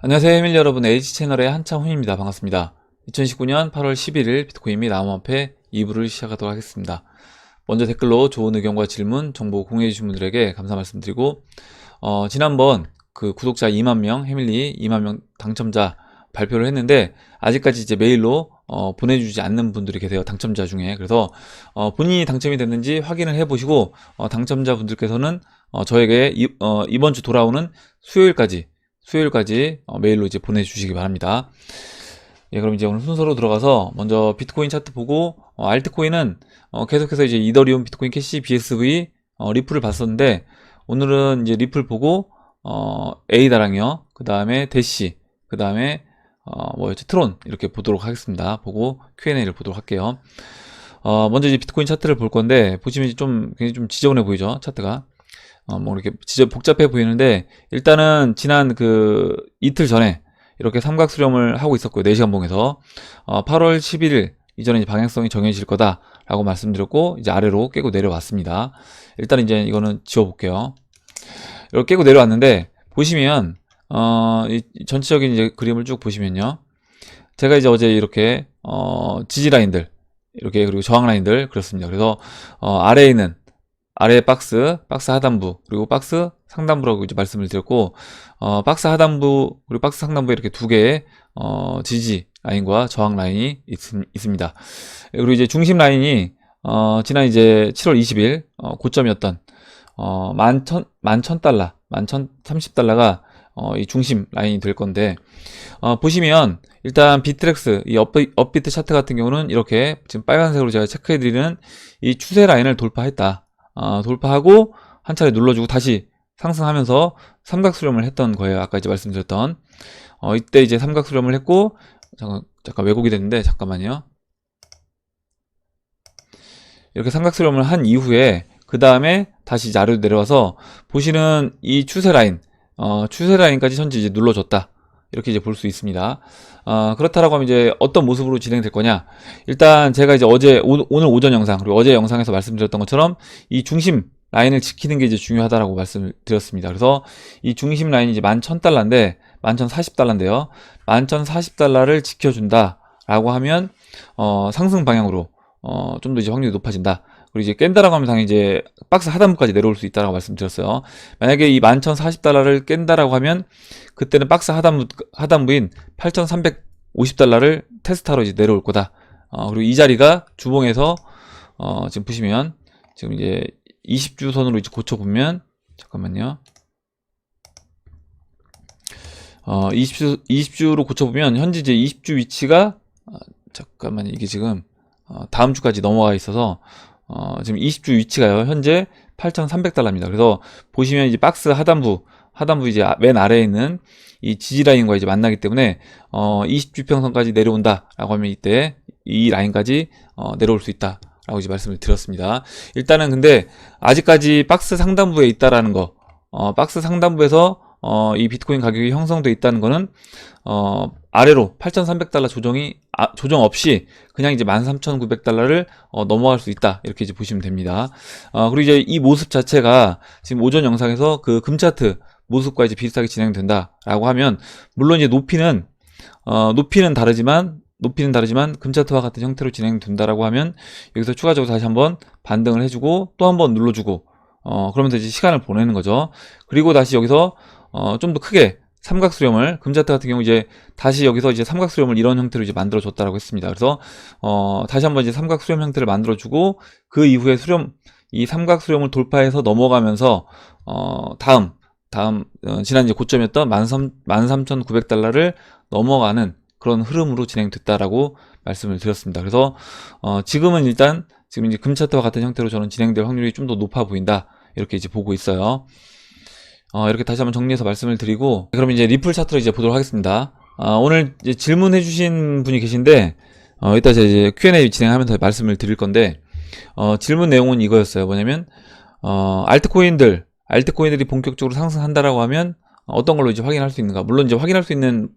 안녕하세요 해밀 여러분, H채널의 한창훈입니다. 반갑습니다. 2019년 8월 11일 비트코인 및 암호화폐 2부를 시작하도록 하겠습니다. 먼저 댓글로 좋은 의견과 질문, 정보 공유해주신 분들에게 감사 말씀드리고, 지난번 그 구독자 2만명, 해밀리 2만명 당첨자 발표를 했는데 아직까지 이제 메일로 보내주지 않는 분들이 계세요, 당첨자 중에. 그래서 본인이 당첨이 됐는지 확인을 해보시고, 당첨자 분들께서는 저에게 이번 주 돌아오는 수요일까지 메일로 이제 보내주시기 바랍니다. 예, 그럼 이제 오늘 순서로 들어가서 먼저 비트코인 차트 보고, 알트코인은 계속해서 이제 이더리움, 비트코인 캐시, BSV, 리플을 봤었는데, 오늘은 이제 리플 보고 에이다랑요, 그 다음에 대시, 그 다음에 뭐였지, 트론, 이렇게 보도록 하겠습니다. 보고 Q&A를 보도록 할게요. 먼저 이제 비트코인 차트를 볼 건데, 보시면 좀 굉장히 좀 지저분해 보이죠, 차트가. 뭐 이렇게 복잡해 보이는데, 일단은 지난 그 이틀 전에 이렇게 삼각 수렴을 하고 있었고요, 4시간 봉에서 8월 11일 이전에 이제 방향성이 정해질 거다 라고 말씀드렸고, 이제 아래로 깨고 내려왔습니다. 일단 이제 이거는 지워볼게요. 이렇게 깨고 내려왔는데, 보시면 이 전체적인 이제 그림을 쭉 보시면요, 제가 이제 어제 이렇게 지지 라인들 이렇게, 그리고 저항 라인들 그렇습니다. 그래서 아래에 있는 아래 박스 하단부, 그리고 박스 상단부라고 이제 말씀을 드렸고, 박스 하단부 그리고 박스 상단부에 이렇게 두 개의 지지 라인과 저항 라인이 있습니다. 그리고 이제 중심 라인이 지난 이제 7월 20일 고점이었던 11,000달러, 11,030달러가 이 중심 라인이 될 건데, 보시면 일단 비트렉스, 이 업비트 차트 같은 경우는 이렇게 지금 빨간색으로 제가 체크해드리는 이 추세 라인을 돌파했다. 돌파하고 한 차례 눌러주고 다시 상승하면서 삼각 수렴을 했던 거예요. 아까 이제 말씀드렸던 이때 이제 삼각 수렴을 했고, 잠깐 왜곡이 됐는데, 잠깐만요. 이렇게 삼각 수렴을 한 이후에 그 다음에 다시 이제 아래로 내려와서 보시는 이 추세 라인, 추세 라인까지 현재 이제 눌러줬다, 이렇게 이제 볼 수 있습니다. 그렇다라고 하면 이제 어떤 모습으로 진행될 거냐. 일단 제가 이제 오늘 오전 영상, 그리고 어제 영상에서 말씀드렸던 것처럼 이 중심 라인을 지키는 게 이제 중요하다라고 말씀을 드렸습니다. 그래서 이 중심 라인이 이제 11,000달러인데, 11,040달러인데요. 11,040달러를 지켜준다라고 하면, 상승 방향으로, 좀 더 이제 확률이 높아진다. 그리고 이제 깬다라고 하면 당연히 이제 박스 하단부까지 내려올 수 있다라고 말씀드렸어요. 만약에 이 11,040달러를 깬다라고 하면, 그때는 박스 하단부인 8,350달러를 테스트하러 이제 내려올 거다. 그리고 이 자리가 주봉에서, 지금 보시면, 지금 이제 20주 선으로 이제 고쳐보면, 잠깐만요. 20주로 고쳐보면, 현재 이제 20주 위치가, 잠깐만, 이게 지금, 다음 주까지 넘어가 있어서, 지금 20주 위치가요, 현재 8,300달러입니다. 그래서 보시면 이제 박스 하단부 이제 맨 아래에 있는 이 지지 라인과 이제 만나기 때문에, 20주 평선까지 내려온다라고 하면 이때 이 라인까지 내려올 수 있다 라고 이제 말씀을 드렸습니다. 일단은 근데 아직까지 박스 상단부에 있다라는 거, 박스 상단부에서 이 비트코인 가격이 형성돼 있다는 거는, 아래로 8,300달러 조정 없이 그냥 이제 13,900달러를 넘어갈 수 있다, 이렇게 이제 보시면 됩니다. 그리고 이제 이 모습 자체가 지금 오전 영상에서 그 금 차트 모습과 이제 비슷하게 진행된다라고 하면, 물론 이제 높이는 다르지만 금 차트와 같은 형태로 진행된다라고 하면, 여기서 추가적으로 다시 한번 반등을 해주고 또 한번 눌러주고, 그러면서 이제 시간을 보내는 거죠. 그리고 다시 여기서 좀 더 크게 삼각 수렴을, 금 차트 같은 경우 이제 다시 여기서 이제 삼각 수렴을 이런 형태로 이제 만들어 줬다라고 했습니다. 그래서 다시 한번 이제 삼각 수렴 형태를 만들어 주고, 그 이후에 이 삼각 수렴을 돌파해서 넘어가면서 다음 지난 이제 고점이었던 13,900달러를 넘어가는 그런 흐름으로 진행됐다라고 말씀을 드렸습니다. 그래서 지금은 일단 지금 이제 금 차트와 같은 형태로 저는 진행될 확률이 좀 더 높아 보인다, 이렇게 이제 보고 있어요. 이렇게 다시 한번 정리해서 말씀을 드리고, 그럼 이제 리플 차트로 이제 보도록 하겠습니다. 오늘 이제 질문해 주신 분이 계신데, 이따 이제 Q&A 진행하면서 말씀을 드릴 건데, 질문 내용은 이거였어요. 뭐냐면, 알트코인들이 본격적으로 상승한다라고 하면 어떤 걸로 이제 확인할 수 있는가. 물론 이제 확인할 수 있는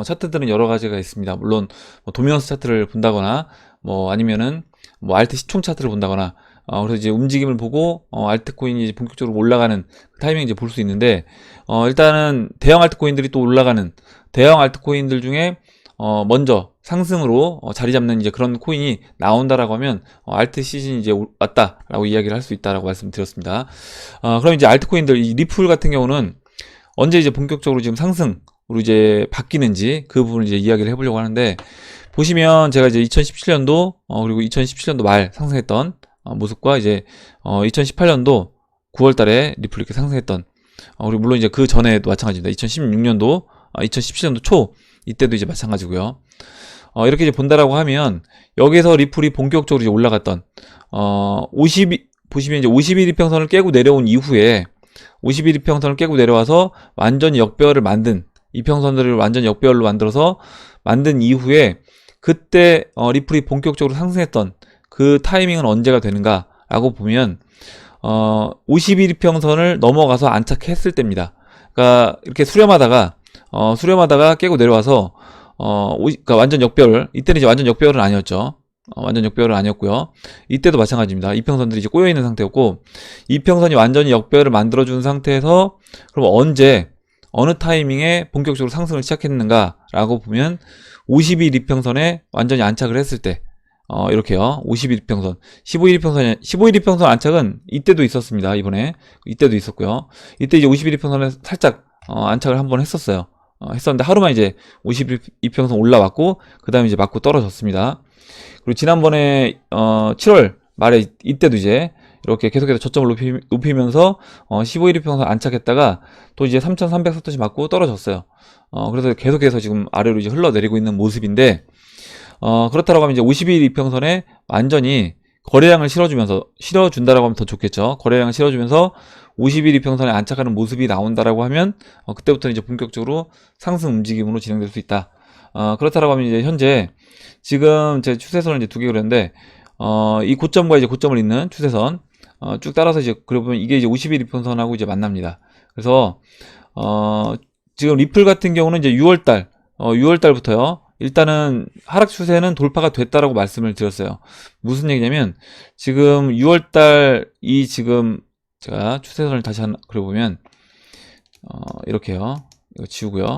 차트들은 여러 가지가 있습니다. 물론 뭐 도미넌스 차트를 본다거나, 뭐 아니면은 뭐 알트 시총 차트를 본다거나, 그래서 이제 움직임을 보고 알트코인이 이제 본격적으로 올라가는 타이밍 이제 볼 수 있는데, 일단은 대형 알트코인들이 또 올라가는 대형 알트코인들 중에 먼저 상승으로 자리 잡는 이제 그런 코인이 나온다라고 하면 알트 시즌이 이제 왔다라고 이야기를 할 수 있다라고 말씀드렸습니다. 그럼 이제 알트코인들 이 리플 같은 경우는 언제 이제 본격적으로 지금 상승으로 이제 바뀌는지 그 부분을 이제 이야기를 해보려고 하는데, 보시면 제가 이제 2017년도 그리고 2017년도 말 상승했던 모습과 이제 2018년도 9월 달에 리플 이렇게 상승했던, 그리고 물론 이제 그 전에도 마찬가지입니다. 2016년도 2017년도 초 이때도 이제 마찬가지고요. 이렇게 이제 본다라고 하면 여기서 리플이 본격적으로 이제 올라갔던 보시면 이제 51 이평선을 깨고 내려온 이후에 51 이평선을 깨고 내려와서 완전히 역배열을 만든 이평선들을 완전히 역배열로 만들어서 만든 이후에 그때 리플이 본격적으로 상승했던 그 타이밍은 언제가 되는가 라고 보면 51 이평선을 넘어가서 안착했을 때입니다. 그러니까 이렇게 수렴하다가 깨고 내려와서 그러니까 완전 역배열, 이때는 이제 완전 역배열은 아니었죠. 완전 역배열은 아니었고요. 이때도 마찬가지입니다. 이평선들이 이제 꼬여있는 상태였고, 이평선이 완전히 역배열을 만들어준 상태에서 그럼 언제 어느 타이밍에 본격적으로 상승을 시작했는가 라고 보면 51 이평선에 완전히 안착을 했을 때, 이렇게요. 51 이평선, 15일 이평선 안착은 이때도 있었습니다. 이번에 이때도 있었고요. 이때 이제 51 이평선에 살짝 안착을 한번 했었어요. 했었는데 하루만 이제 51 이평선 올라왔고 그 다음에 이제 맞고 떨어졌습니다. 그리고 지난번에 7월 말에 이때도 이제 이렇게 계속해서 저점을 높이면서 15일 이평선 안착했다가 또 이제 3,300사토시 맞고 떨어졌어요. 그래서 계속해서 지금 아래로 이제 흘러내리고 있는 모습인데, 그렇다고 하면 이제 51 이평선에 완전히 거래량을 실어준다라고 하면 더 좋겠죠. 거래량을 실어주면서 51 이평선에 안착하는 모습이 나온다라고 하면 그때부터 이제 본격적으로 상승 움직임으로 진행될 수 있다. 그렇다라고 하면 이제 현재 지금 제 추세선을 이제 두 개 그렸는데, 이 고점과 이제 고점을 잇는 추세선 쭉 따라서 이제 그러면 이게 이제 51 이평선하고 이제 만납니다. 그래서 지금 리플 같은 경우는 이제 6월 달부터요. 일단은 하락 추세는 돌파가 됐다라고 말씀을 드렸어요. 무슨 얘기냐면 지금 6월달 이 지금 제가 추세선을 다시 하나 그려보면 이렇게요. 이거 지우고요.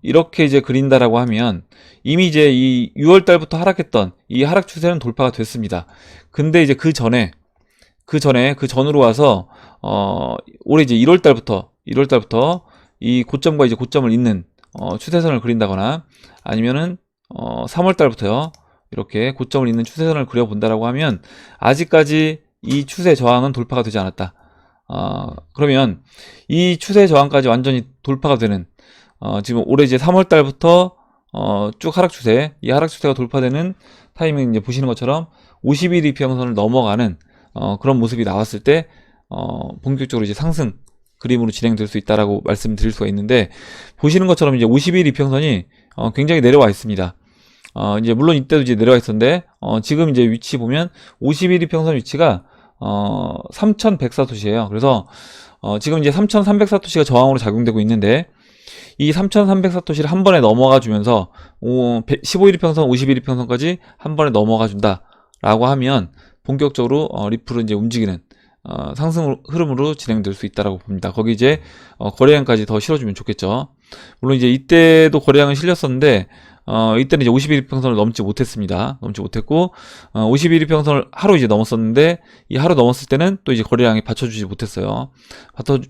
이렇게 이제 그린다라고 하면 이미 이제 이 6월달부터 하락했던 이 하락 추세는 돌파가 됐습니다. 근데 이제 그 전으로 와서 올해 이제 1월달부터 이 고점과 이제 고점을 잇는 추세선을 그린다거나 아니면은 3월달부터요 이렇게 고점을 잇는 추세선을 그려본다라고 하면 아직까지 이 추세 저항은 돌파가 되지 않았다. 그러면 이 추세 저항까지 완전히 돌파가 되는 지금 올해 이제 3월달부터 쭉 하락 추세, 이 하락 추세가 돌파되는 타이밍 이제 보시는 것처럼 50일 이평선을 넘어가는 그런 모습이 나왔을 때 본격적으로 이제 상승 그림으로 진행될 수 있다라고 말씀드릴 수가 있는데, 보시는 것처럼 이제 51 이평선이 굉장히 내려와 있습니다. 이제 물론 이때도 이제 내려와 있었는데 지금 이제 위치 보면 51 이평선 위치가 3100사토시예요. 그래서 지금 이제 3300사토시가 저항으로 작용되고 있는데, 이 3300사토시를 한 번에 넘어가 주면서 15일 이평선, 51 이평선까지 한 번에 넘어가 준다 라고 하면 본격적으로 리플은 이제 움직이는 상승 흐름으로 진행될 수 있다라고 봅니다. 거기 이제 거래량까지 더 실어주면 좋겠죠. 물론 이제 이때도 거래량은 실렸었는데 이때는 이제 51일평선을 넘지 못했습니다. 넘지 못했고 51일평선을 하루 이제 넘었었는데, 이 하루 넘었을 때는 또 이제 거래량이 받쳐주지 못했어요.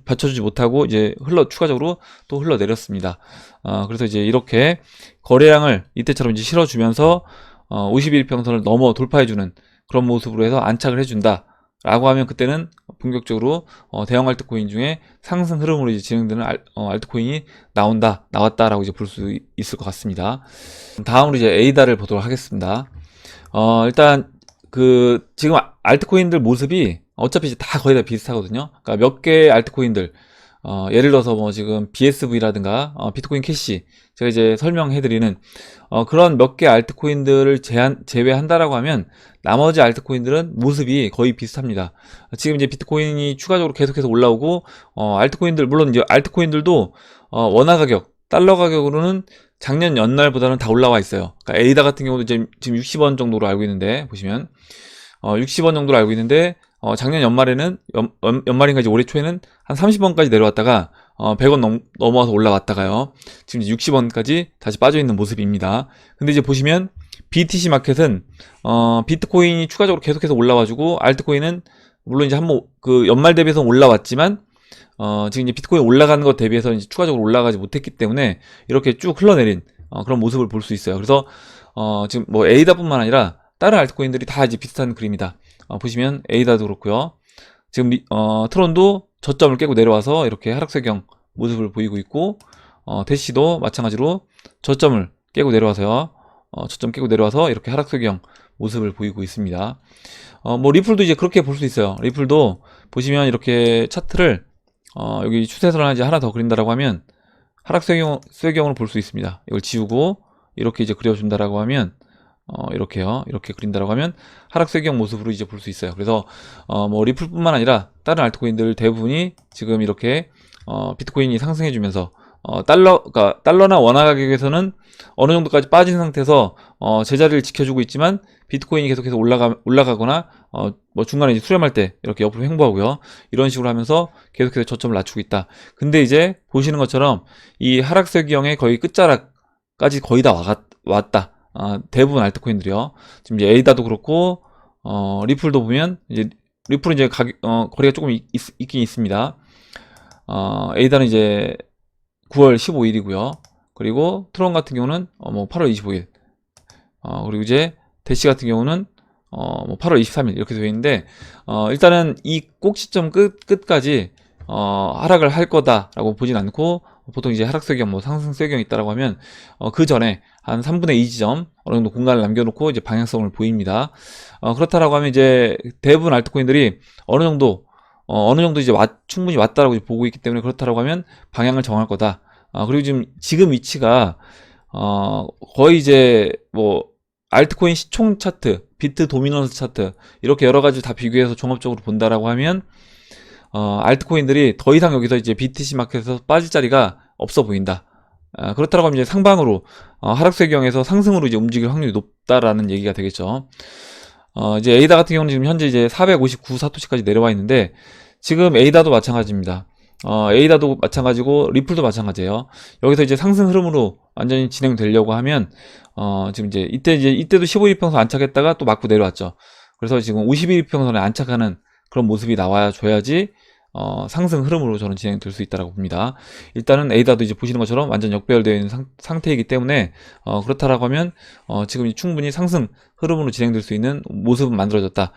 받쳐주지 못하고 이제 추가적으로 또 흘러내렸습니다. 그래서 이제 이렇게 거래량을 이때처럼 이제 실어주면서 51일평선을 넘어 돌파해주는 그런 모습으로 해서 안착을 해준다 라고 하면 그때는 본격적으로 대형 알트코인 중에 상승 흐름으로 이제 진행되는 알트코인이 나왔다라고 이제 볼 수 있을 것 같습니다. 다음으로 이제 에이다를 보도록 하겠습니다. 일단 지금 알트코인들 모습이 어차피 이제 다 거의 다 비슷하거든요. 그러니까 몇 개의 알트코인들, 예를 들어서 뭐 지금 BSV라든가 비트코인 캐시, 제가 이제 설명해드리는 그런 몇 개 알트코인들을 제외한다라고 하면 나머지 알트코인들은 모습이 거의 비슷합니다. 지금 이제 비트코인이 추가적으로 계속해서 올라오고 알트코인들, 물론 이제 알트코인들도 원화 가격, 달러 가격으로는 작년 연날보다는 다 올라와 있어요. 그러니까 에이다 같은 경우도 지금 60원 정도로 알고 있는데, 보시면 60원 정도로 알고 있는데, 작년 연말에는, 연말인가 이제 올해 초에는 한 30원까지 내려왔다가, 100원 넘어와서 올라갔다가요. 지금 이제 60원까지 다시 빠져있는 모습입니다. 근데 이제 보시면, BTC 마켓은, 비트코인이 추가적으로 계속해서 올라와주고, 알트코인은, 물론 이제 한번, 연말 대비해서 올라왔지만, 지금 이제 비트코인 올라가는 것 대비해서 이제 추가적으로 올라가지 못했기 때문에, 이렇게 쭉 흘러내린, 그런 모습을 볼 수 있어요. 그래서, 지금 뭐 에이다뿐만 아니라, 다른 알트코인들이 다 이제 비슷한 그림이다. 보시면, 에이다도 그렇고요. 지금, 트론도 저점을 깨고 내려와서 이렇게 하락세경 모습을 보이고 있고, 대시도 마찬가지로 저점을 깨고 내려와서요. 저점 깨고 내려와서 이렇게 하락세경 모습을 보이고 있습니다. 뭐 리플도 이제 그렇게 볼 수 있어요. 리플도 보시면 이렇게 차트를 여기 추세선을 이제 하나 더 그린다라고 하면 하락세경으로 볼 수 있습니다. 이걸 지우고 이렇게 이제 그려준다라고 하면 이렇게요. 이렇게 그린다라고 하면 하락세경 모습으로 이제 볼 수 있어요. 그래서 뭐 리플뿐만 아니라 다른 알트코인들 대부분이 지금 이렇게 비트코인이 상승해주면서 그러니까 달러나 원화 가격에서는 어느 정도까지 빠진 상태에서 제자리를 지켜주고 있지만 비트코인이 계속해서 올라가거나 뭐 중간에 이제 수렴할 때 이렇게 옆으로 횡보하고요. 이런 식으로 하면서 계속해서 저점을 낮추고 있다. 근데 이제 보시는 것처럼 이 하락세경의 거의 끝자락까지 거의 다 왔다. 대부분 알트코인들이요. 지금 이제 에이다도 그렇고 리플도 보면 이제 리플은 이제 거리가 조금 있긴 있습니다. 에이다는 이제 9월 15일이고요. 그리고 트론 같은 경우는 뭐 8월 25일. 그리고 이제 대시 같은 경우는 뭐 8월 23일 이렇게 되어 있는데 일단은 이 꼭지점 끝까지 하락을 할 거다라고 보진 않고 보통 이제 하락세경 뭐 상승세경이 있다라고 하면 그 전에 한 3분의 2 지점 어느 정도 공간을 남겨놓고 이제 방향성을 보입니다. 그렇다라고 하면 이제 대부분 알트코인들이 어느 정도 이제 충분히 왔다라고 보고 있기 때문에 그렇다라고 하면 방향을 정할 거다. 그리고 지금 위치가 거의 이제 뭐 알트코인 시총 차트, 비트 도미넌스 차트 이렇게 여러 가지 다 비교해서 종합적으로 본다라고 하면 알트코인들이 더 이상 여기서 이제 BTC 마켓에서 빠질 자리가 없어 보인다. 그렇다고 하면 이제 상방으로 하락세경에서 상승으로 이제 움직일 확률이 높다라는 얘기가 되겠죠. 이제 에이다 같은 경우는 지금 현재 이제 459 사토시까지 내려와 있는데 지금 에이다도 마찬가지입니다. 에이다도 마찬가지고 리플도 마찬가지예요. 여기서 이제 상승 흐름으로 완전히 진행되려고 하면 지금 이제 이때도 15일평선 안착했다가 또 맞고 내려왔죠. 그래서 지금 51일평선에 안착하는 그런 모습이 나와야 줘야지 상승 흐름으로 저는 진행될 수 있다고 봅니다. 일단은 에이다도 이제 보시는 것처럼 완전 역배열되어 있는 상태이기 때문에 그렇다라고 하면 지금 충분히 상승 흐름으로 진행될 수 있는 모습은 만들어졌다.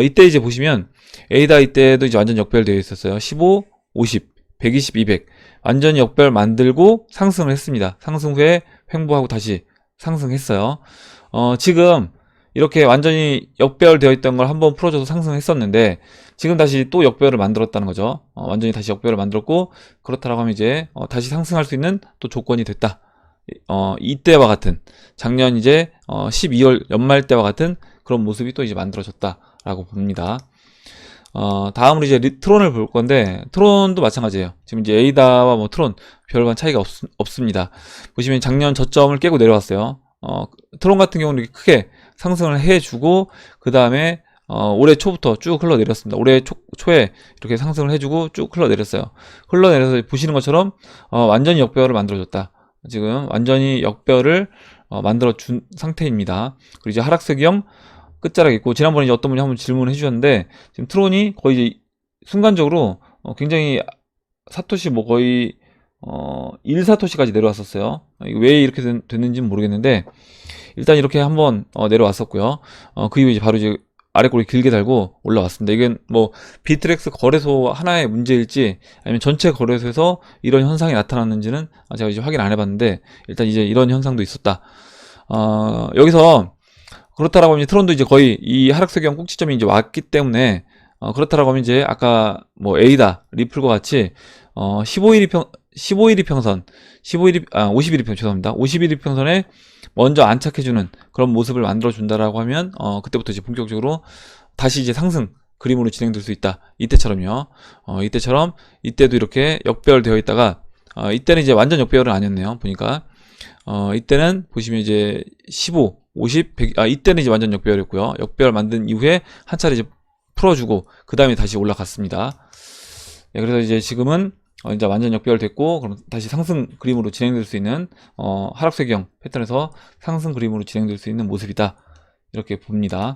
이때 이제 보시면 에이다 이때도 이제 완전 역배열되어 있었어요. 15, 50, 120, 200 완전히 역배열 만들고 상승을 했습니다. 상승 후에 횡보하고 다시 상승했어요. 지금 이렇게 완전히 역배열되어 있던 걸 한번 풀어줘서 상승했었는데 지금 다시 또 역배열을 만들었다는 거죠. 완전히 다시 역배열을 만들었고 그렇다라고 하면 이제 다시 상승할 수 있는 또 조건이 됐다. 이때와 같은 작년 이제 12월 연말 때와 같은 그런 모습이 또 이제 만들어졌다라고 봅니다. 다음으로 이제 트론을 볼 건데 트론도 마찬가지예요. 지금 이제 에이다와 뭐 트론 별반 차이가 없습니다. 보시면 작년 저점을 깨고 내려왔어요. 트론 같은 경우는 이렇게 크게 상승을 해주고 그 다음에 올해 초부터 쭉 흘러내렸습니다. 올해 초에 이렇게 상승을 해주고 쭉 흘러내렸어요. 흘러내려서 보시는 것처럼 완전히 역배열을 만들어줬다. 지금 완전히 역배열을 만들어준 상태입니다. 그리고 이제 하락세경 끝자락이 있고 지난번에 이제 어떤 분이 한번 질문을 해주셨는데 지금 트론이 거의 이제 순간적으로 굉장히 사토시 뭐 거의 1사토시까지 내려왔었어요. 왜 이렇게 됐는지는 모르겠는데 일단 이렇게 한번 내려왔었고요. 그 이후에 이제 바로 이제 아래꼬리 길게 달고 올라왔습니다. 이건 뭐 비트렉스 거래소 하나의 문제일지 아니면 전체 거래소에서 이런 현상이 나타났는지는 제가 이제 확인 안 해봤는데 일단 이제 이런 현상도 있었다. 여기서 그렇다라고 하면 트론도 이제 거의 이 하락세경 꼭지점이 이제 왔기 때문에 그렇다라고 하면 이제 아까 뭐 에이다, 리플과 같이 51일 평선, 51일 평 죄송합니다. 51일 평선에 먼저 안착해주는 그런 모습을 만들어준다라고 하면 그때부터 이제 본격적으로 다시 이제 상승 그림으로 진행될 수 있다. 이때처럼요. 이때처럼 이때도 이렇게 역배열 되어 있다가 이때는 이제 완전 역배열은 아니었네요. 보니까 이때는 보시면 이제 15, 50, 100, 이때는 이제 완전 역배열이었고요. 역배열 만든 이후에 한 차례 이제 풀어주고, 그 다음에 다시 올라갔습니다. 예, 그래서 이제 지금은 이제 완전 역배열 됐고, 그럼 다시 상승 그림으로 진행될 수 있는, 하락세경 패턴에서 상승 그림으로 진행될 수 있는 모습이다. 이렇게 봅니다.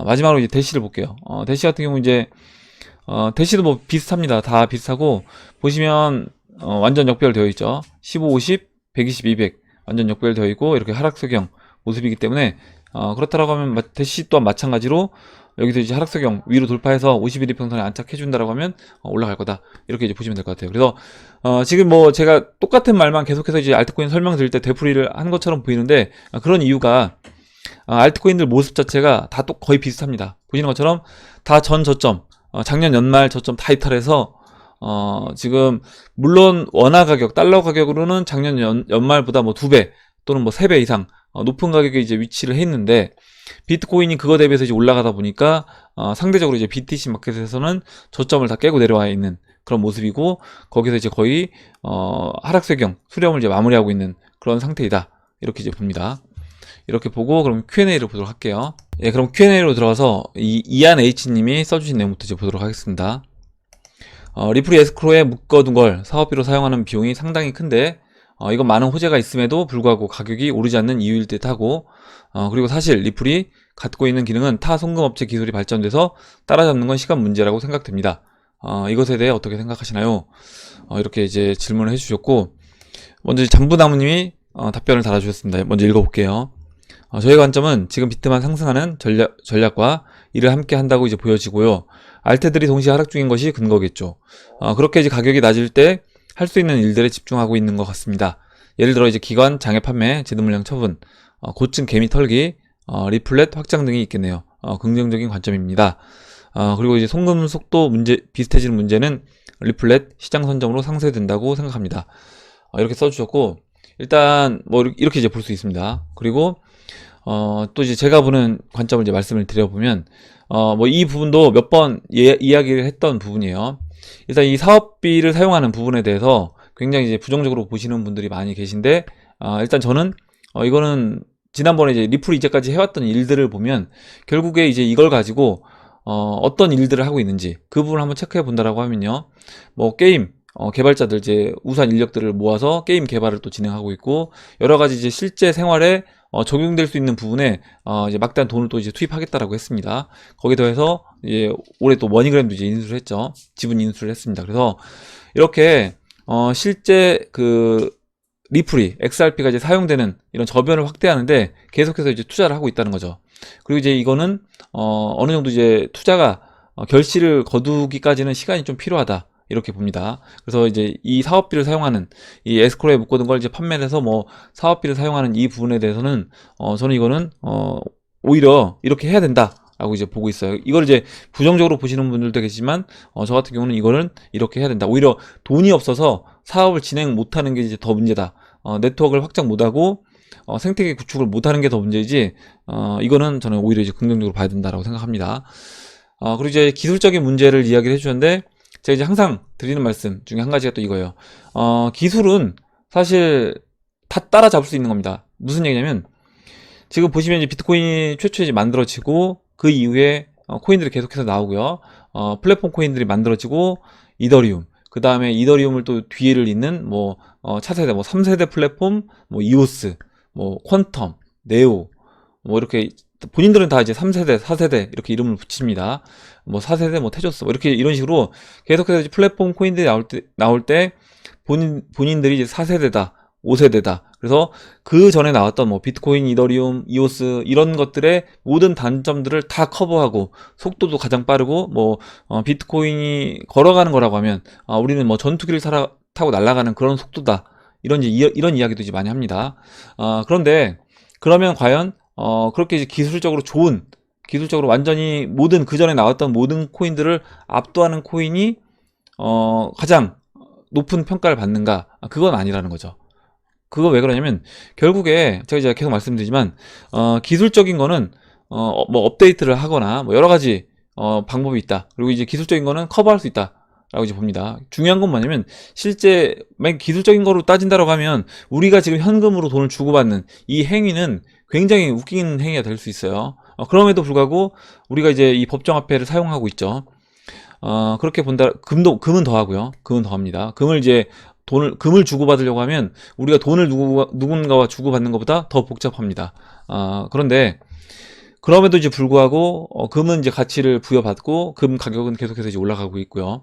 마지막으로 이제 대시를 볼게요. 대시 같은 경우 이제, 대시도 뭐 비슷합니다. 다 비슷하고, 보시면, 완전 역배열 되어 있죠. 15, 50, 120, 200. 완전 역배열 되어 있고, 이렇게 하락세경 모습이기 때문에, 그렇다라고 하면, 대시 또한 마찬가지로, 여기서 이제 하락세경 위로 돌파해서 51 이평선에 안착해준다라고 하면, 올라갈 거다. 이렇게 이제 보시면 될 것 같아요. 그래서, 지금 뭐 제가 똑같은 말만 계속해서 이제 알트코인 설명드릴 때 되풀이를 한 것처럼 보이는데, 그런 이유가, 알트코인들 모습 자체가 다 또 거의 비슷합니다. 보시는 것처럼 다 전 저점, 작년 연말 저점 다 이탈해서 지금 물론 원화 가격, 달러 가격으로는 작년 연말보다 뭐 2배 또는 뭐 3배 이상 높은 가격에 이제 위치를 했는데, 비트코인이 그거 대비해서 이제 올라가다 보니까 상대적으로 이제 BTC 마켓에서는 저점을 다 깨고 내려와 있는 그런 모습이고, 거기서 이제 거의 하락세경 수렴을 이제 마무리하고 있는 그런 상태이다. 이렇게 이제 봅니다. 이렇게 보고 그럼 Q&A를 보도록 할게요. 예, 그럼 Q&A로 들어가서 이안 H님이 써주신 내용부터 이제 보도록 하겠습니다. 리플이 에스크로에 묶어둔 걸 사업비로 사용하는 비용이 상당히 큰데, 이건 많은 호재가 있음에도 불구하고 가격이 오르지 않는 이유일 듯하고, 그리고 사실 리플이 갖고 있는 기능은 타 송금업체 기술이 발전돼서 따라잡는 건 시간 문제라고 생각됩니다. 이것에 대해 어떻게 생각하시나요? 이렇게 이제 질문을 해주셨고, 먼저 잠부나무님이 답변을 달아주셨습니다. 먼저 읽어볼게요. 저희 관점은 지금 비트만 상승하는 전략과 이를 함께 한다고 이제 보여지고요. 알테들이 동시에 하락 중인 것이 근거겠죠. 그렇게 이제 가격이 낮을 때 할 수 있는 일들에 집중하고 있는 것 같습니다. 예를 들어 이제 기관, 장외 판매, 제도 물량 처분, 고층 개미 털기, 리플렛 확장 등이 있겠네요. 긍정적인 관점입니다. 그리고 이제 송금 속도 문제, 비슷해지는 문제는 리플렛 시장 선점으로 상쇄된다고 생각합니다. 이렇게 써주셨고, 일단 뭐 이렇게 이제 볼 수 있습니다. 그리고 또 이제 제가 보는 관점을 이제 말씀을 드려보면, 뭐 이 부분도 몇 번 이야기를 했던 부분이에요. 일단 이 사업비를 사용하는 부분에 대해서 굉장히 이제 부정적으로 보시는 분들이 많이 계신데, 일단 저는 이거는 지난번에 이제 리플이 이제까지 해왔던 일들을 보면 결국에 이제 이걸 가지고 어떤 일들을 하고 있는지 그 부분을 한번 체크해 본다라고 하면요, 뭐 게임 개발자들 이제 우수한 인력들을 모아서 게임 개발을 또 진행하고 있고, 여러 가지 이제 실제 생활에 적용될 수 있는 부분에 이제 막대한 돈을 또 이제 투입하겠다라고 했습니다. 거기에 더해서 이제 올해 또 머니그램도 이제 인수를 했죠. 지분 인수를 했습니다. 그래서 이렇게 실제 그 리플이 XRP가 이제 사용되는 이런 저변을 확대하는데 계속해서 이제 투자를 하고 있다는 거죠. 그리고 이제 이거는 어느 정도 이제 투자가 결실을 거두기까지는 시간이 좀 필요하다. 이렇게 봅니다. 그래서 이제 이 사업비를 사용하는 이 에스크로에 묶어둔 걸 이제 판매를 해서 뭐 사업비를 사용하는 이 부분에 대해서는 저는 이거는 오히려 이렇게 해야 된다라고 이제 보고 있어요. 이걸 이제 부정적으로 보시는 분들도 계시지만 저 같은 경우는 이거는 이렇게 해야 된다. 오히려 돈이 없어서 사업을 진행 못하는 게 이제 더 문제다. 네트워크를 확장 못하고 생태계 구축을 못하는 게 더 문제이지, 이거는 저는 오히려 이제 긍정적으로 봐야 된다라고 생각합니다. 그리고 이제 기술적인 문제를 이야기를 해주셨는데, 제가 이제 항상 드리는 말씀 중에 한 가지가 또 이거예요. 기술은 사실 다 따라잡을 수 있는 겁니다. 무슨 얘기냐면, 지금 보시면 이제 비트코인이 최초에 이제 만들어지고, 그 이후에 코인들이 계속해서 나오고요. 플랫폼 코인들이 만들어지고, 이더리움, 그 다음에 이더리움을 또 뒤를 잇는 뭐 차세대, 뭐 3세대 플랫폼, 뭐 이오스, 뭐 퀀텀, 네오, 뭐 이렇게 본인들은 다 이제 3세대, 4세대 이렇게 이름을 붙입니다. 뭐 4세대, 뭐 테조스, 뭐 이렇게 이런 식으로 계속해서 이제 플랫폼 코인들이 나올 때 본인들이 이제 4세대다, 5세대다. 그래서 그 전에 나왔던 뭐 비트코인, 이더리움, 이오스 이런 것들의 모든 단점들을 다 커버하고, 속도도 가장 빠르고, 뭐 비트코인이 걸어가는 거라고 하면 우리는 뭐 전투기를 타고 날아가는 그런 속도다. 이런 이야기도 이제 많이 합니다. 그런데 그러면 과연 그렇게 이제 기술적으로 완전히 모든 그 전에 나왔던 모든 코인들을 압도하는 코인이 가장 높은 평가를 받는가? 그건 아니라는 거죠. 그거 왜 그러냐면, 결국에 제가 이제 계속 말씀드리지만 기술적인 거는 뭐 업데이트를 하거나 뭐 여러 가지 방법이 있다. 그리고 이제 기술적인 거는 커버할 수 있다 라고 이제 봅니다. 중요한 건 뭐냐면, 실제 만약 기술적인 거로 따진다라고 하면 우리가 지금 현금으로 돈을 주고받는 이 행위는 굉장히 웃긴 행위가 될 수 있어요. 그럼에도 불구하고 우리가 이제 이 법정화폐를 사용하고 있죠. 그렇게 본다, 금은 더하고요. 금은 더합니다. 금을 주고받으려고 하면 우리가 돈을 누군가와 주고받는 것보다 더 복잡합니다. 그런데 그럼에도 이제 불구하고 금은 이제 가치를 부여받고 금 가격은 계속해서 이제 올라가고 있고요.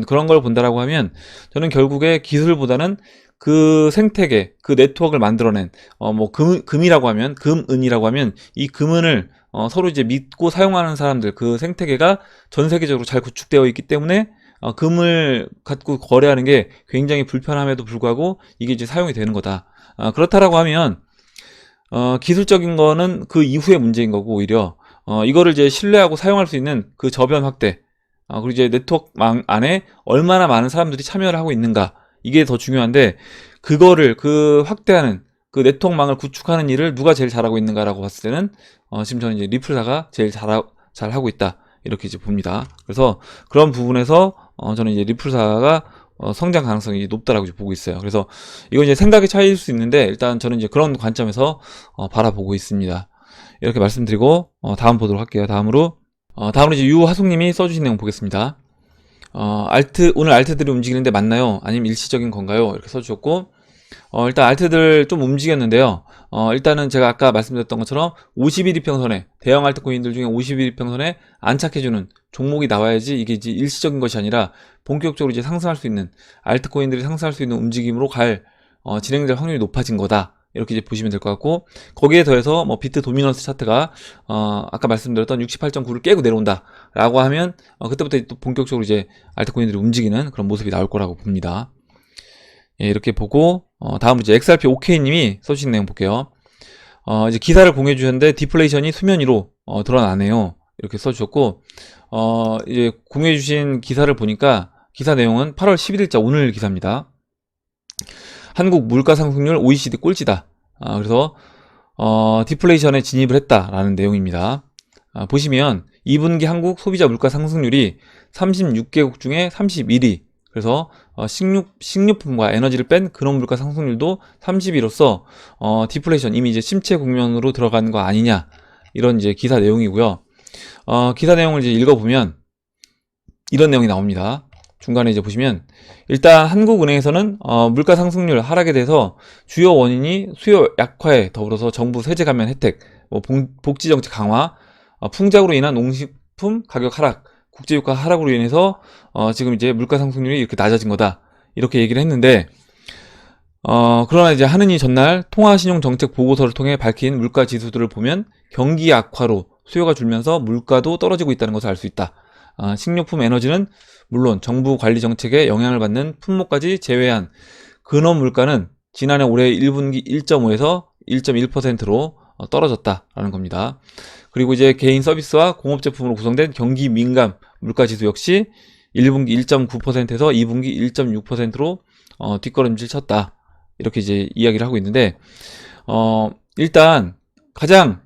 그런 걸 본다라고 하면 저는 결국에 기술보다는 그 생태계, 그 네트워크를 만들어낸 뭐 금이라고 하면 금은이라고 하면 이 금은을 서로 이제 믿고 사용하는 사람들, 그 생태계가 전 세계적으로 잘 구축되어 있기 때문에 금을 갖고 거래하는 게 굉장히 불편함에도 불구하고 이게 이제 사용이 되는 거다. 그렇다라고 하면 기술적인 거는 그 이후의 문제인 거고, 오히려 이거를 이제 신뢰하고 사용할 수 있는 그 저변 확대, 그리고 이제 네트워크망 안에 얼마나 많은 사람들이 참여를 하고 있는가, 이게 더 중요한데, 그거를 확대하는 그 네트워크망을 구축하는 일을 누가 제일 잘하고 있는가라고 봤을 때는 지금 저는 이제 리플사가 제일 잘하고 있다, 이렇게 이제 봅니다. 그래서 그런 부분에서 저는 이제 리플사가 성장 가능성이 높다라고 보고 있어요. 그래서 이건 이제 생각의 차이일 수 있는데, 일단 저는 이제 그런 관점에서 바라보고 있습니다. 이렇게 말씀드리고 다음 보도록 할게요. 다음으로 이제 유하숙님이 써주신 내용 보겠습니다. 오늘 알트들이 움직이는데 맞나요? 아니면 일시적인 건가요? 이렇게 써주셨고, 일단 알트들 좀 움직였는데요. 일단은 제가 아까 말씀드렸던 것처럼 50일 이평선에, 대형 알트코인들 중에 50일 이평선에 안착해주는 종목이 나와야지 이게 이제 일시적인 것이 아니라 본격적으로 이제 상승할 수 있는, 알트코인들이 상승할 수 있는 움직임으로 진행될 확률이 높아진 거다, 이렇게 이제 보시면 될 것 같고, 거기에 더해서 뭐 비트 도미넌스 차트가 아까 말씀드렸던 68.9를 깨고 내려온다 라고 하면 그때부터 또 본격적으로 이제 알트코인들이 움직이는 그런 모습이 나올 거라고 봅니다. 예, 이렇게 보고 다음으로 이제 XRP OK님이 써주신 내용 볼게요. 이제 기사를 공유해 주셨는데 디플레이션이 수면 위로 드러나네요, 이렇게 써주셨고, 이제 공유해 주신 기사를 보니까 기사 내용은 8월 11일자 오늘 기사입니다. 한국 물가 상승률 OECD 꼴찌다. 그래서 디플레이션에 진입을 했다라는 내용입니다. 보시면 2분기 한국 소비자 물가 상승률이 36개국 중에 31위. 그래서 식료품과 에너지를 뺀 근원 물가 상승률도 30위로서 디플레이션, 이미 이제 침체 국면으로 들어간 거 아니냐, 이런 이제 기사 내용이고요. 기사 내용을 이제 읽어보면 이런 내용이 나옵니다. 중간에 이제 보시면 일단 한국은행에서는 물가 상승률 하락에 대해서 주요 원인이 수요 약화에 더불어서 정부 세제 감면 혜택, 복지 정책 강화, 풍작으로 인한 농식품 가격 하락, 국제유가 하락으로 인해서 지금 이제 물가 상승률이 이렇게 낮아진 거다, 이렇게 얘기를 했는데, 그러나 이제 하느니 전날 통화신용정책 보고서를 통해 밝힌 물가 지수들을 보면 경기 악화로 수요가 줄면서 물가도 떨어지고 있다는 것을 알 수 있다. 식료품, 에너지는 물론 정부 관리 정책에 영향을 받는 품목까지 제외한 근원 물가는 지난해 올해 1분기 1.5에서 1.1%로 떨어졌다라는 겁니다. 그리고 이제 개인 서비스와 공업 제품으로 구성된 경기 민감 물가 지수 역시 1분기 1.9%에서 2분기 1.6%로 뒷걸음질 쳤다, 이렇게 이제 이야기를 하고 있는데, 일단 가장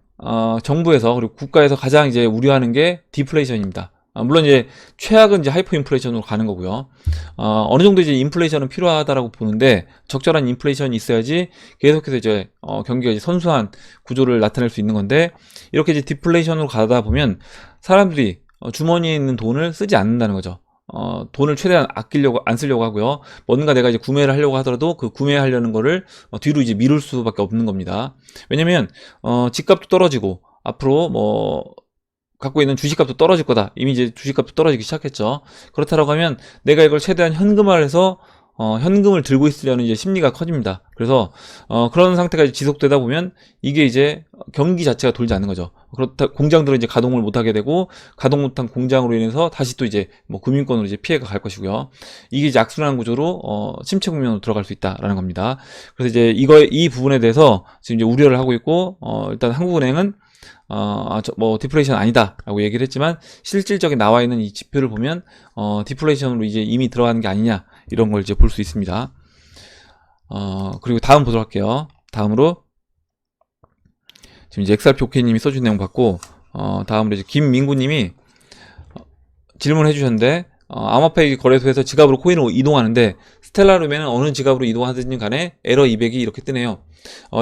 정부에서 그리고 국가에서 가장 이제 우려하는 게 디플레이션입니다. 물론 이제 최악은 이제 하이퍼 인플레이션으로 가는 거고요. 어느 정도 이제 인플레이션은 필요하다라고 보는데, 적절한 인플레이션이 있어야지 계속해서 이제 경기가 이제 선수한 구조를 나타낼 수 있는 건데, 이렇게 이제 디플레이션으로 가다 보면 사람들이 주머니에 있는 돈을 쓰지 않는다는 거죠. 돈을 최대한 안 쓰려고 하고요. 뭔가 내가 이제 구매를 하려고 하더라도 그 구매하려는 거를 뒤로 이제 미룰 수밖에 없는 겁니다. 왜냐면 집값도 떨어지고 앞으로 뭐 갖고 있는 주식값도 떨어질 거다. 이미 이제 주식값도 떨어지기 시작했죠. 그렇다라고 하면 내가 이걸 최대한 현금화해서 현금을 들고 있으려는 이제 심리가 커집니다. 그래서 그런 상태가 이제 지속되다 보면 이게 이제 경기 자체가 돌지 않는 거죠. 그렇다 공장들은 이제 가동을 못하게 되고, 가동 못한 공장으로 인해서 다시 또 이제 뭐 금융권으로 이제 피해가 갈 것이고요. 이게 이제 악순환 구조로 침체 국면으로 들어갈 수 있다라는 겁니다. 그래서 이제 이 부분에 대해서 지금 이제 우려를 하고 있고, 일단 한국은행은 뭐 디플레이션 아니다라고 얘기를 했지만, 실질적인 나와 있는 이 지표를 보면 디플레이션으로 이제 이미 들어가는 게 아니냐, 이런 걸 이제 볼 수 있습니다. 그리고 다음 보도록 할게요. 다음으로 지금 이제 XRP OK님이 써준 내용 봤고, 다음으로 이제 김민구님이 질문을 해주셨는데, 암호화폐 거래소에서 지갑으로 코인을 이동하는데 스텔라 루멘은 어느 지갑으로 이동하든지 간에 에러 200이 이렇게 뜨네요.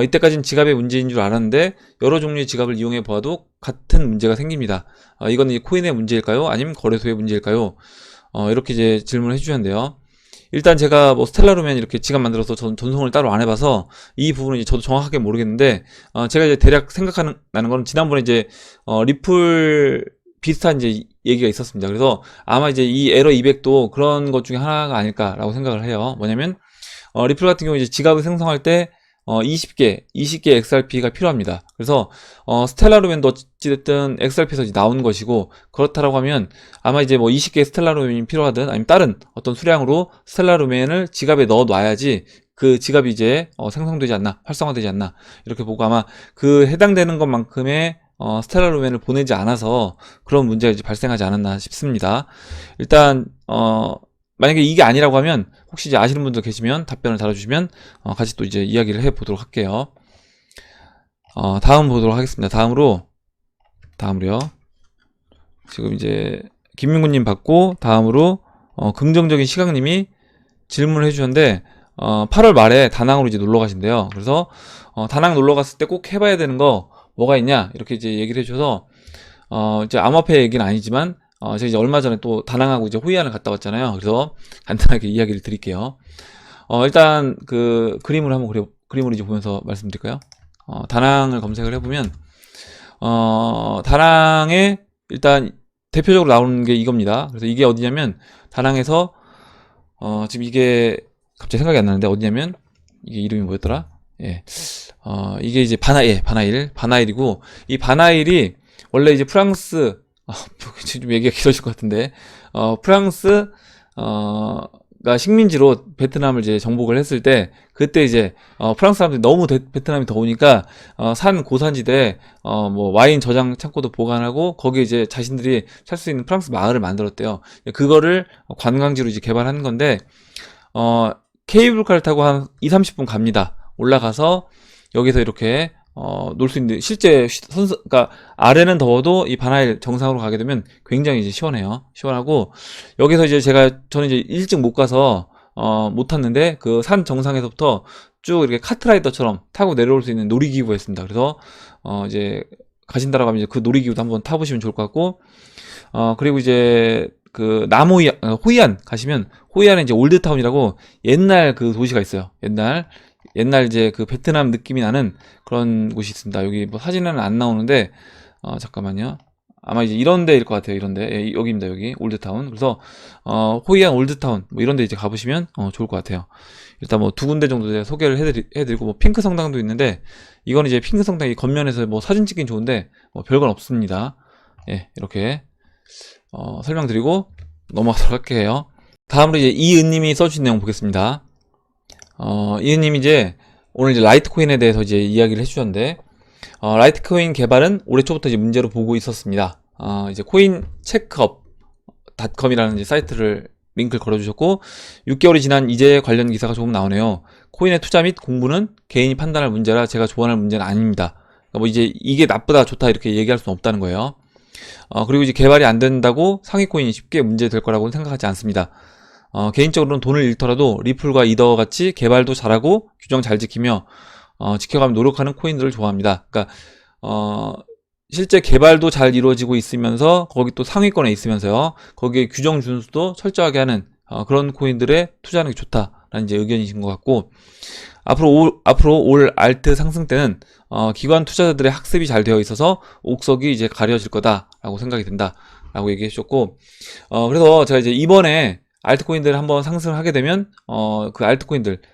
이때까지는 지갑의 문제인 줄 알았는데 여러 종류의 지갑을 이용해 보아도 같은 문제가 생깁니다. 이건 이 코인의 문제일까요? 아니면 거래소의 문제일까요? 이렇게 이제 질문을 해주셨는데요. 일단 제가 뭐 스텔라 루멘 이렇게 지갑 만들어서 전송을 따로 안 해봐서 이 부분은 이제 저도 정확하게 모르겠는데, 제가 이제 대략 생각하는 거는 지난번에 이제 리플 비슷한 이제 얘기가 있었습니다. 그래서 아마 이제 이 에러 200도 그런 것 중에 하나가 아닐까라고 생각을 해요. 뭐냐면 리플 같은 경우 이제 지갑을 생성할 때 20개 XRP가 필요합니다. 그래서 스텔라 루멘도 어찌됐든 XRP에서 이제 나온 것이고, 그렇다라고 하면 아마 이제 뭐 20개의 스텔라 루멘이 필요하든 아니면 다른 어떤 수량으로 스텔라 루멘을 지갑에 넣어 놔야지 그 지갑이 이제 생성되지 않나, 활성화되지 않나, 이렇게 보고 아마 그 해당되는 것만큼의 스텔라 루멘을 보내지 않아서 그런 문제가 이제 발생하지 않았나 싶습니다. 일단 만약에 이게 아니라고 하면 혹시 이제 아시는 분들 계시면 답변을 달아주시면 같이 또 이제 이야기를 해보도록 할게요. 다음 보도록 하겠습니다. 다음으로요. 지금 이제 김민구님 받고, 다음으로 긍정적인 시각님이 질문을 해주셨는데, 8월 말에 다낭으로 이제 놀러 가신대요. 그래서 다낭 놀러 갔을 때 꼭 해봐야 되는 거 뭐가 있냐, 이렇게 이제 얘기를 해주셔서 이제 암호화폐 얘기는 아니지만 제가 이제 얼마 전에 또 다낭하고 이제 호이안을 갔다 왔잖아요. 그래서 간단하게 이야기를 드릴게요. 일단 그 그림을 이제 보면서 말씀드릴까요? 다낭을 검색을 해보면 다낭에 일단 대표적으로 나오는 게 이겁니다. 그래서 이게 어디냐면 다낭에서 지금 이게 갑자기 생각이 안 나는데 어디냐면 이게 이름이 뭐였더라? 예. 이게 이제 바나일이고, 이 바나일이 원래 이제 프랑스, 좀 얘기가 길어질 것 같은데, 프랑스, 가 식민지로 베트남을 이제 정복을 했을 때, 그때 이제, 프랑스 사람들이 너무 베트남이 더우니까, 산 고산지대에, 뭐, 와인 저장 창고도 보관하고, 거기에 이제 자신들이 살 수 있는 프랑스 마을을 만들었대요. 그거를 관광지로 이제 개발한 건데, 케이블카를 타고 한 2-30분 갑니다. 올라가서, 여기서 이렇게, 놀 수 있는데, 실제 그러니까 아래는 더워도 이 바나일 정상으로 가게 되면 굉장히 이제 시원해요. 시원하고, 여기서 이제 저는 이제 일찍 못 가서 못 탔는데, 그 산 정상에서부터 쭉 이렇게 카트라이더처럼 타고 내려올 수 있는 놀이기구가 있습니다. 그래서 이제 가신다라고 하면 이제 그 놀이기구도 한번 타보시면 좋을 것 같고, 그리고 이제 그 호이안 가시면, 호이안에 이제 올드타운이라고 옛날 그 도시가 있어요. 옛날 이제 그 베트남 느낌이 나는 그런 곳이 있습니다. 여기 뭐 사진은 안 나오는데, 잠깐만요. 아마 이제 이런 데일 것 같아요. 이런 데. 예, 여기입니다. 여기. 올드타운. 그래서, 호이안 올드타운. 뭐 이런 데 이제 가보시면, 좋을 것 같아요. 일단 뭐 두 군데 정도 제가 소개를 해드리고, 뭐 핑크 성당도 있는데, 이건 이제 핑크 성당이 겉면에서 뭐 사진 찍긴 좋은데, 뭐 별건 없습니다. 예, 이렇게, 설명드리고 넘어가도록 할게요. 다음으로 이제 이은님이 써주신 내용 보겠습니다. 이은님이 이제 오늘 이제 라이트코인에 대해서 이제 이야기를 해주셨는데, 라이트코인 개발은 올해 초부터 이제 문제로 보고 있었습니다. 이제 coincheckup.com이라는 이제 사이트를 링크를 걸어주셨고, 6개월이 지난 이제 관련 기사가 조금 나오네요. 코인의 투자 및 공부는 개인이 판단할 문제라 제가 조언할 문제는 아닙니다. 그러니까 뭐 이제 이게 나쁘다 좋다 이렇게 얘기할 수는 없다는 거예요. 그리고 이제 개발이 안 된다고 상위코인이 쉽게 문제될 거라고는 생각하지 않습니다. 개인적으로는 돈을 잃더라도 리플과 이더 같이 개발도 잘하고 규정 잘 지키며 지켜가며 노력하는 코인들을 좋아합니다. 그러니까 실제 개발도 잘 이루어지고 있으면서 거기 또 상위권에 있으면서요, 거기에 규정 준수도 철저하게 하는 그런 코인들에 투자하는 게 좋다라는 이제 의견이신 것 같고, 앞으로 올 알트 상승 때는 기관 투자자들의 학습이 잘 되어 있어서 옥석이 이제 가려질 거다라고 생각이 된다라고 얘기해 주셨고, 그래서 제가 이제 이번에 알트코인들을 한번 상승을 하게 되면 그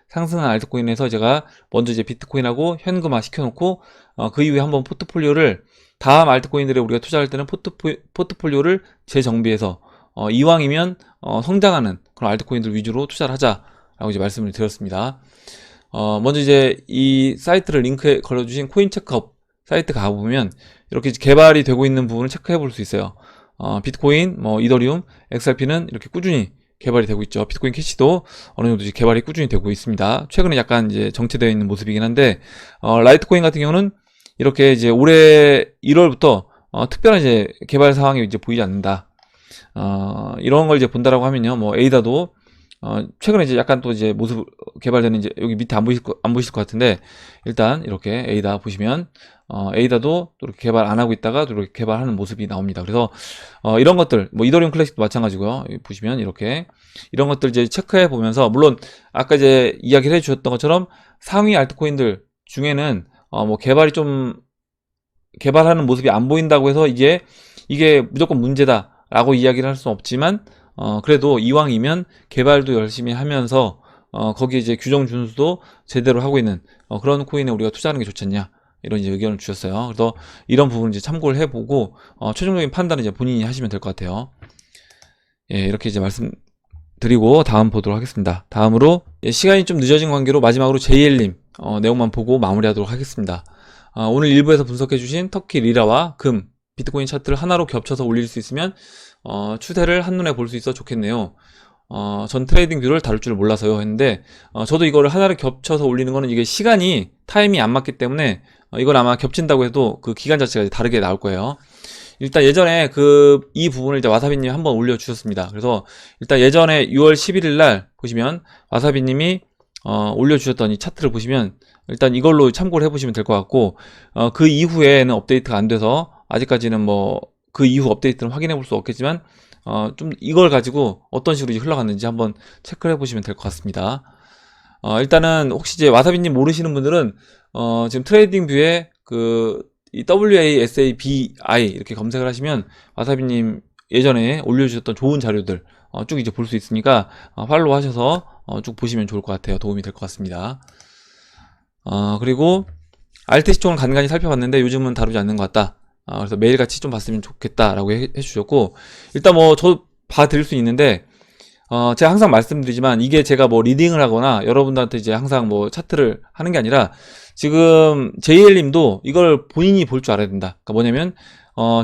상승한 알트코인에서 제가 먼저 이제 비트코인하고 현금화 시켜놓고, 그 이후에 한번 포트폴리오를 다음 알트코인들에 우리가 투자할 때는 포트폴리오를 재정비해서 이왕이면 성장하는 그런 알트코인들 위주로 투자를 하자라고 이제 말씀을 드렸습니다. 먼저 이제 이 사이트를 링크에 걸어주신 코인체크업 사이트 가보면 이렇게 개발이 되고 있는 부분을 체크해 볼 수 있어요. 비트코인, 뭐 이더리움, XRP는 이렇게 꾸준히 개발이 되고 있죠. 비트코인 캐시도 어느 정도 이제 개발이 꾸준히 되고 있습니다. 최근에 약간 이제 정체되어 있는 모습이긴 한데, 라이트코인 같은 경우는 이렇게 이제 올해 1월부터 특별한 이제 개발 상황이 이제 보이지 않는다. 이런 걸 이제 본다라고 하면요, 뭐 에이다도 최근에 이제 약간 또 이제 모습 개발되는 이제 여기 밑에 안 보이실 것 같은데, 일단 이렇게 에이다 보시면, 에이다도 또 이렇게 개발 안 하고 있다가 또 이렇게 개발하는 모습이 나옵니다. 그래서, 이런 것들, 뭐 이더리움 클래식도 마찬가지고요. 여기 보시면 이렇게, 이런 것들 이제 체크해 보면서, 물론 아까 이제 이야기를 해 주셨던 것처럼 상위 알트코인들 중에는, 뭐 개발하는 모습이 안 보인다고 해서 이게 무조건 문제다라고 이야기를 할 수는 없지만, 그래도 이왕이면 개발도 열심히 하면서, 거기에 이제 규정 준수도 제대로 하고 있는, 그런 코인에 우리가 투자하는 게 좋지 않냐, 이런 이제 의견을 주셨어요. 그래서 이런 부분 이제 참고를 해보고, 최종적인 판단은 이제 본인이 하시면 될 것 같아요. 예, 이렇게 이제 말씀드리고 다음 보도록 하겠습니다. 다음으로, 시간이 좀 늦어진 관계로 마지막으로 JL님, 내용만 보고 마무리하도록 하겠습니다. 오늘 일부에서 분석해주신 터키 리라와 금, 비트코인 차트를 하나로 겹쳐서 올릴 수 있으면 추세를 한눈에 볼 수 있어 좋겠네요. 전 트레이딩 뷰를 다룰 줄 몰라서요 했는데, 저도 이거를 하나를 겹쳐서 올리는 거는 이게 타임이 안 맞기 때문에, 이건 아마 겹친다고 해도 그 기간 자체가 다르게 나올 거예요. 일단 예전에 이 부분을 이제 와사비님이 한번 올려주셨습니다. 그래서 일단 예전에 6월 11일 날 보시면 와사비님이 올려주셨던 이 차트를 보시면 일단 이걸로 참고를 해보시면 될 것 같고, 그 이후에는 업데이트가 안 돼서 아직까지는 뭐 그 이후 업데이트는 확인해 볼 수 없겠지만, 좀 이걸 가지고 어떤 식으로 이제 흘러갔는지 한번 체크를 해보시면 될 것 같습니다. 일단은 혹시 이제 와사비님 모르시는 분들은 지금 트레이딩 뷰에 이 WASABI 이렇게 검색을 하시면 와사비님 예전에 올려주셨던 좋은 자료들 쭉 이제 볼 수 있으니까 팔로우 하셔서 쭉 보시면 좋을 것 같아요. 도움이 될 것 같습니다. 그리고 알트 시총을 간간히 살펴봤는데 요즘은 다루지 않는 것 같다. 그래서 매일같이 좀 봤으면 좋겠다라고 해주셨고, 일단 뭐 저 봐드릴 수 있는데, 제가 항상 말씀드리지만 이게 제가 뭐 리딩을 하거나 여러분들한테 이제 항상 뭐 차트를 하는 게 아니라, 지금 JL님도 이걸 본인이 볼 줄 알아야 된다. 그러니까 뭐냐면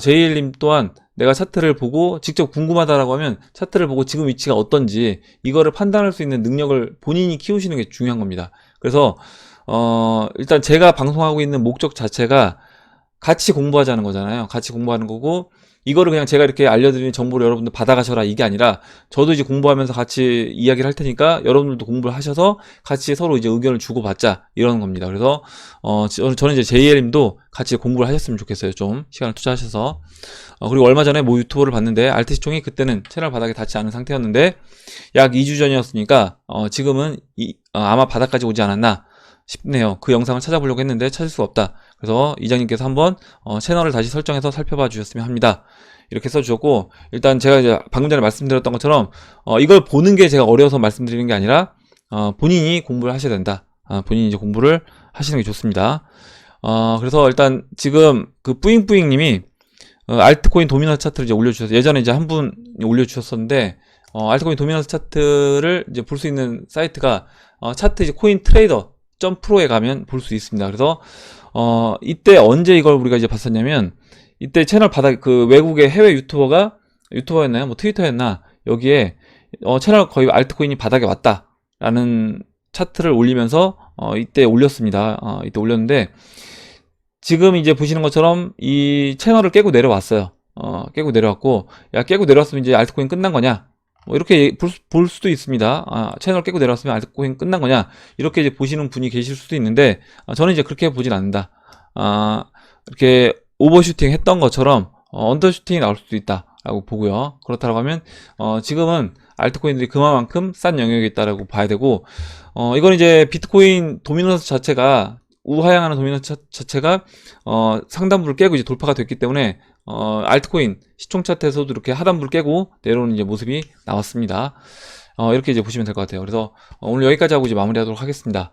JL님 또한 내가 차트를 보고 직접 궁금하다라고 하면 차트를 보고 지금 위치가 어떤지 이거를 판단할 수 있는 능력을 본인이 키우시는 게 중요한 겁니다. 그래서 일단 제가 방송하고 있는 목적 자체가 같이 공부하자는 거잖아요. 같이 공부하는 거고, 이거를 그냥 제가 이렇게 알려드리는 정보를 여러분들 받아가셔라 이게 아니라, 저도 이제 공부하면서 같이 이야기를 할 테니까 여러분들도 공부를 하셔서 같이 서로 이제 의견을 주고받자, 이러는 겁니다. 그래서 저는 이제 JL님도 같이 공부를 하셨으면 좋겠어요. 좀 시간을 투자하셔서. 그리고 얼마 전에 모 유튜버를 봤는데 알트 시총이 그때는 채널 바닥에 닿지 않은 상태였는데 약 2주 전이었으니까 지금은 아마 바닥까지 오지 않았나 싶네요. 그 영상을 찾아보려고 했는데 찾을 수가 없다. 그래서 이장님께서 한번 채널을 다시 설정해서 살펴봐 주셨으면 합니다. 이렇게 써주셨고, 일단 제가 이제 방금 전에 말씀드렸던 것처럼 이걸 보는 게 제가 어려워서 말씀드리는 게 아니라 본인이 공부를 하셔야 된다. 본인이 이제 공부를 하시는 게 좋습니다. 그래서 일단 지금 그 뿌잉뿌잉님이 알트코인 도미넌스 차트를 이제 올려주셔서, 예전에 이제 한 분 올려주셨었는데, 알트코인 도미넌스 차트를 이제 볼 수 있는 사이트가 차트 이제 코인 트레이더 .pro에 가면 볼 수 있습니다. 그래서 이때 언제 이걸 우리가 이제 봤었냐면, 이때 채널 바닥 외국의 해외 유튜버였나요? 뭐 트위터였나? 여기에 채널 거의 알트코인이 바닥에 왔다라는 차트를 올리면서 이때 올렸습니다. 이때 올렸는데, 지금 이제 보시는 것처럼 이 채널을 깨고 내려왔어요. 깨고 내려왔고, 야, 깨고 내려왔으면 이제 알트코인 끝난 거냐? 뭐 이렇게 볼 수도 있습니다. 채널 깨고 내려왔으면 알트코인 끝난 거냐? 이렇게 이제 보시는 분이 계실 수도 있는데, 저는 이제 그렇게 보진 않는다. 이렇게 오버슈팅 했던 것처럼 언더슈팅이 나올 수도 있다라고 보고요. 그렇다고 하면 지금은 알트코인들이 그만큼 싼 영역에 있다라고 봐야 되고, 이건 이제 비트코인 도미넌스 자체가, 우하향하는 도미넌스 자체가 상단부를 깨고 이제 돌파가 됐기 때문에 알트코인 시총 차트에서도 이렇게 하단부를 깨고 내려오는 이제 모습이 나왔습니다. 이렇게 이제 보시면 될 것 같아요. 그래서 오늘 여기까지 하고 이제 마무리하도록 하겠습니다.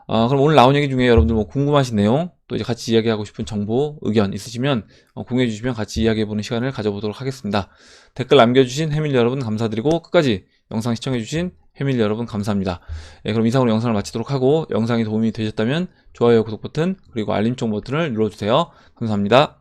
그럼 오늘 나온 얘기 중에 여러분들 뭐 궁금하신 내용, 또 이제 같이 이야기하고 싶은 정보, 의견 있으시면 공유해 주시면 같이 이야기해보는 시간을 가져보도록 하겠습니다. 댓글 남겨주신 해밀 여러분 감사드리고, 끝까지 영상 시청해주신 해밀 여러분 감사합니다. 그럼 이상으로 영상을 마치도록 하고, 영상이 도움이 되셨다면 좋아요, 구독 버튼, 그리고 알림종 버튼을 눌러주세요. 감사합니다.